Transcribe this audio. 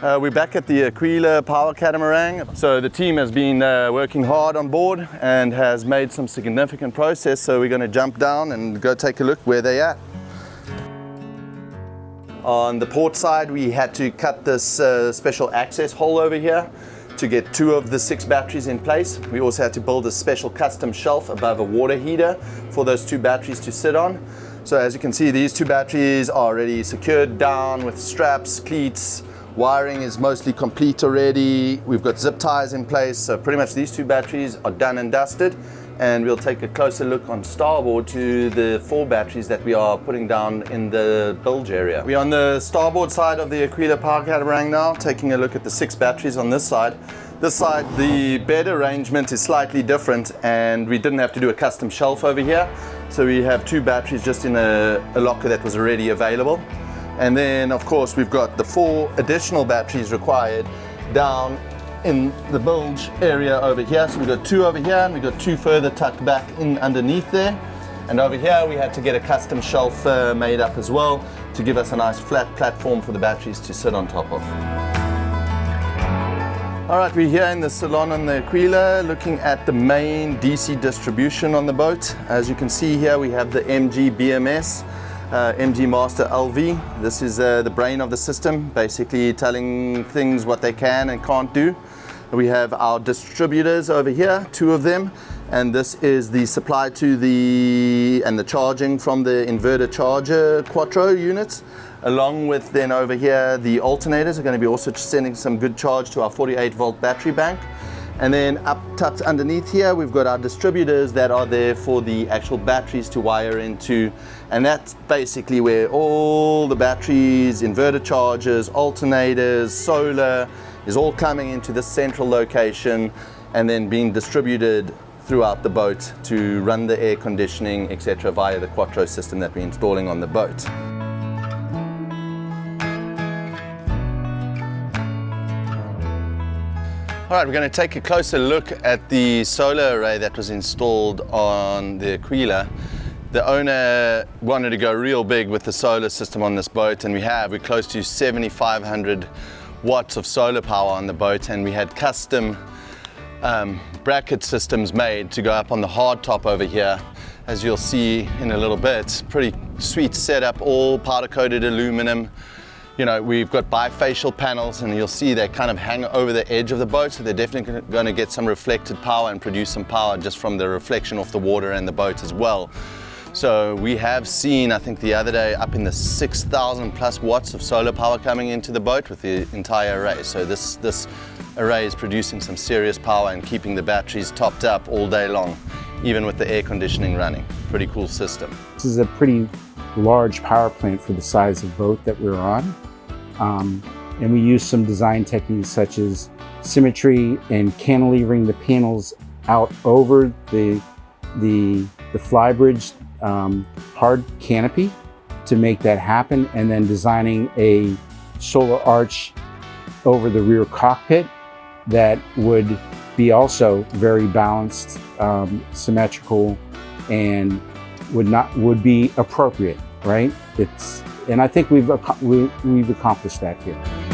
We're back at the Aquila power catamaran. So the team has been working hard on board and has made some significant progress. So we're going to jump down and go take a look where they're at. On the port side, we had to cut this special access hole over here to get 2 of the 6 batteries in place. We also had to build a special custom shelf above a water heater for those 2 batteries to sit on. So as you can see, these 2 batteries are already secured down with straps, cleats. Wiring is mostly complete already. We've got zip ties in place. So pretty much these 2 batteries are done and dusted. And we'll take a closer look on starboard to the 4 batteries that we are putting down in the bilge area. We're on the starboard side of the Aquila power catamaran now, taking a look at the 6 batteries on this side. This side, the bed arrangement is slightly different and we didn't have to do a custom shelf over here. So we have 2 batteries just in a locker that was already available. And then of course we've got the 4 additional batteries required down in the bilge area over here. So we've got 2 over here and we've got 2 further tucked back in underneath there. And over here we had to get a custom shelf made up as well to give us a nice flat platform for the batteries to sit on top of. All right, we're here in the salon on the Aquila looking at the main DC distribution on the boat. As you can see here, we have the MG BMS MG Master LV. This is the brain of the system, basically telling things what they can and can't do. We have our distributors over here, 2 of them, and this is the supply to the charging from the inverter charger Quattro units. Along with then over here, the alternators are going to be also sending some good charge to our 48-volt battery bank. And then up tucked underneath here, we've got our distributors that are there for the actual batteries to wire into. And that's basically where all the batteries, inverter chargers, alternators, solar is all coming into this central location and then being distributed throughout the boat to run the air conditioning, etc. via the Quattro system that we're installing on the boat. All right, we're going to take a closer look at the solar array that was installed on the Aquila. The owner wanted to go real big with the solar system on this boat, and we're close to 7,500 watts of solar power on the boat, and we had custom bracket systems made to go up on the hard top over here. As you'll see in a little bit, pretty sweet setup, all powder coated aluminum. You know, we've got bifacial panels and you'll see they kind of hang over the edge of the boat, so they're definitely going to get some reflected power and produce some power just from the reflection off the water and the boat as well. So we have seen, I think the other day, up in the 6,000 plus watts of solar power coming into the boat with the entire array. So this array is producing some serious power and keeping the batteries topped up all day long, even with the air conditioning running. Pretty cool system. This is a pretty large power plant for the size of boat that we're on. And we use some design techniques such as symmetry and cantilevering the panels out over the flybridge hard canopy to make that happen, and then designing a solar arch over the rear cockpit that would be also very balanced, symmetrical, and would be appropriate, right? And I think we've accomplished that here.